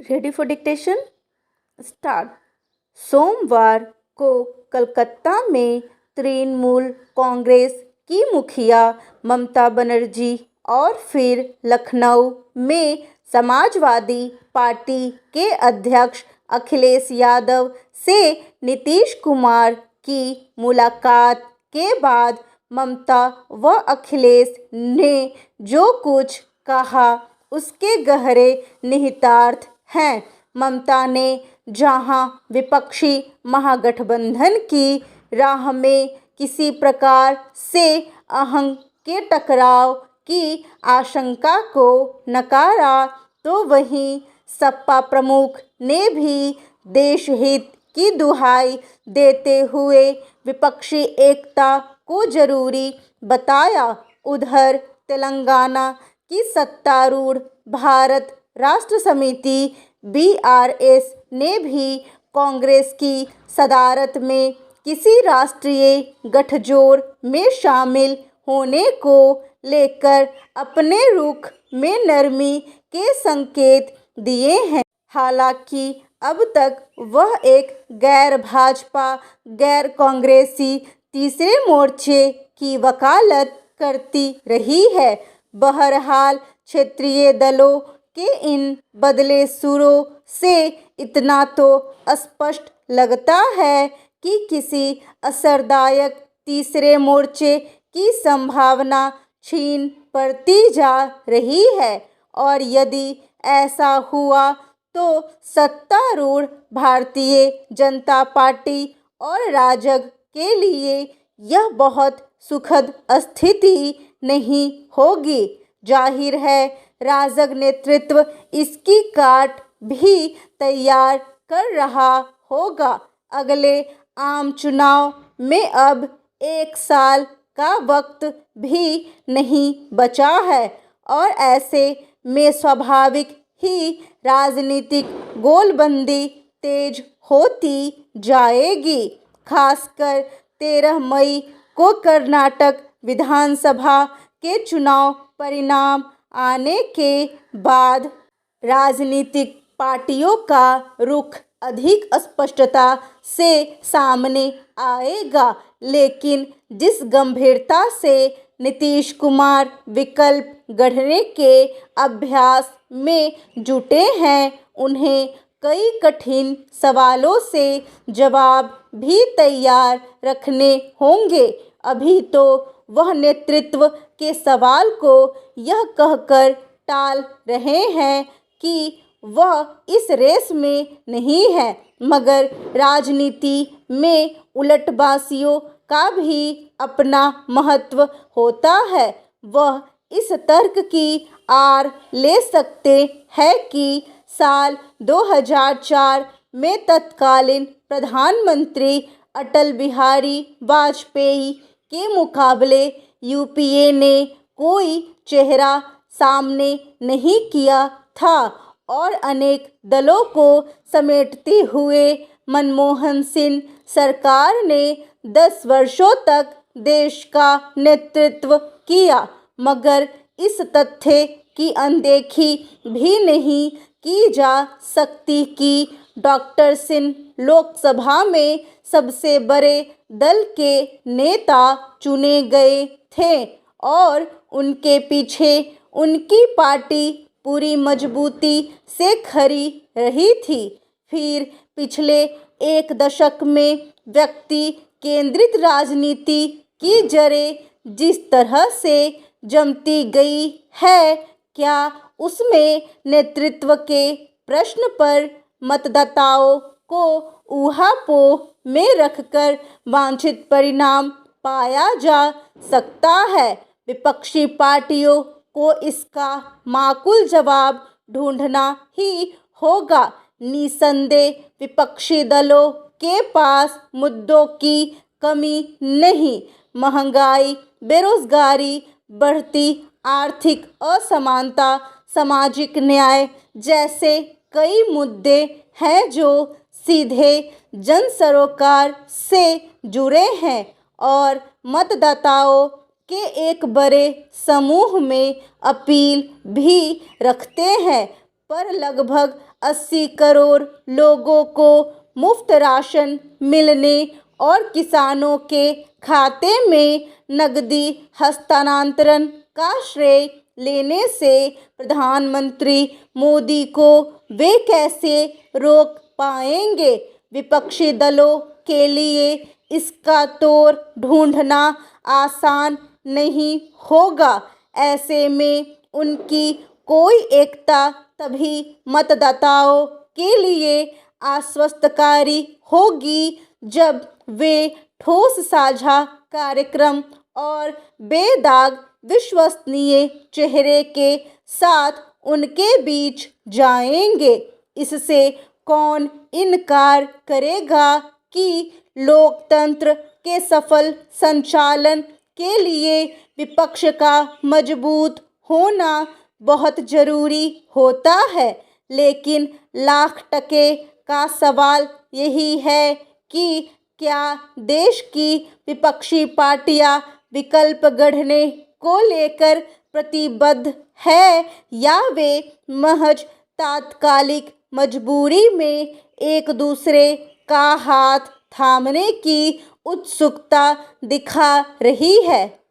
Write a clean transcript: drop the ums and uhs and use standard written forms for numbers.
Ready for dictation start. सोमवार को कलकत्ता में तृणमूल कांग्रेस की मुखिया ममता बनर्जी और फिर लखनऊ में समाजवादी पार्टी के अध्यक्ष अखिलेश यादव से नीतीश कुमार की मुलाकात के बाद ममता व अखिलेश ने जो कुछ कहा उसके गहरे निहितार्थ हैं। ममता ने जहां विपक्षी महागठबंधन की राह में किसी प्रकार से अहंग के टकराव की आशंका को नकारा, तो वहीं सपा प्रमुख ने भी देशहित की दुहाई देते हुए विपक्षी एकता को जरूरी बताया। उधर तेलंगाना की सत्तारूढ़ भारत राष्ट्र समिति BRS ने भी कांग्रेस की सदारत में किसी राष्ट्रीय गठजोड़ में शामिल होने को लेकर अपने रुख में नरमी के संकेत दिए हैं। हालांकि अब तक वह एक गैर भाजपा गैर कांग्रेसी तीसरे मोर्चे की वकालत करती रही है। बहरहाल क्षेत्रीय दलों के इन बदले सुरों से इतना तो स्पष्ट लगता है कि किसी असरदायक तीसरे मोर्चे की संभावना छीन पड़ती जा रही है, और यदि ऐसा हुआ तो सत्तारूढ़ भारतीय जनता पार्टी और राजग के लिए यह बहुत सुखद स्थिति नहीं होगी। जाहिर है राजग नेतृत्व इसकी काट भी तैयार कर रहा होगा। अगले आम चुनाव में अब 1 साल का वक्त भी नहीं बचा है, और ऐसे में स्वाभाविक ही राजनीतिक गोलबंदी तेज होती जाएगी। खासकर 13 मई को कर्नाटक विधानसभा के चुनाव परिणाम आने के बाद राजनीतिक पार्टियों का रुख अधिक स्पष्टता से सामने आएगा। लेकिन जिस गंभीरता से नीतीश कुमार विकल्प गढ़ने के अभ्यास में जुटे हैं, उन्हें कई कठिन सवालों से जवाब भी तैयार रखने होंगे। अभी तो वह नेतृत्व के सवाल को यह कहकर टाल रहे हैं कि वह इस रेस में नहीं है, मगर राजनीति में उलटबाजियों का भी अपना महत्व होता है। वह इस तर्क की आड़ ले सकते हैं कि साल 2004 में तत्कालीन प्रधानमंत्री अटल बिहारी वाजपेयी के मुकाबले UPA ने कोई चेहरा सामने नहीं किया था, और अनेक दलों को समेटते हुए मनमोहन सिंह सरकार ने 10 वर्षों तक देश का नेतृत्व किया। मगर इस तथ्य की अनदेखी भी नहीं की जा सकती कि डॉक्टर सिंह लोकसभा में सबसे बड़े दल के नेता चुने गए थे, और उनके पीछे उनकी पार्टी पूरी मजबूती से खड़ी रही थी। फिर पिछले 1 दशक में व्यक्ति केंद्रित राजनीति की जड़ें जिस तरह से जमती गई है, क्या उसमें नेतृत्व के प्रश्न पर मतदाताओं को ऊहापोह में रखकर वांछित परिणाम पाया जा सकता है? विपक्षी पार्टियों को इसका माकूल जवाब ढूंढना ही होगा। निसंदेह विपक्षी दलों के पास मुद्दों की कमी नहीं। महंगाई, बेरोजगारी, बढ़ती आर्थिक असमानता, सामाजिक न्याय जैसे कई मुद्दे हैं जो सीधे जन सरोकार से जुड़े हैं, और मतदाताओं के एक बड़े समूह में अपील भी रखते हैं। पर लगभग 80 करोड़ लोगों को मुफ्त राशन मिलने और किसानों के खाते में नकदी हस्तांतरण का श्रेय लेने से प्रधानमंत्री मोदी को वे कैसे रोक पाएंगे। विपक्षी दलों के लिए इसका तोड़ ढूंढना आसान नहीं होगा। ऐसे में उनकी कोई एकता तभी मतदाताओं के लिए आश्वस्तकारी होगी जब वे ठोस साझा कार्यक्रम और बेदाग विश्वसनीय चेहरे के साथ उनके बीच जाएंगे। इससे कौन इनकार करेगा कि लोकतंत्र के सफल संचालन के लिए विपक्ष का मजबूत होना बहुत जरूरी होता है। लेकिन लाख टके का सवाल यही है कि क्या देश की विपक्षी पार्टियां विकल्प गढ़ने को लेकर प्रतिबद्ध है या वे महज तात्कालिक मजबूरी में एक दूसरे का हाथ थामने की उत्सुकता दिखा रही है।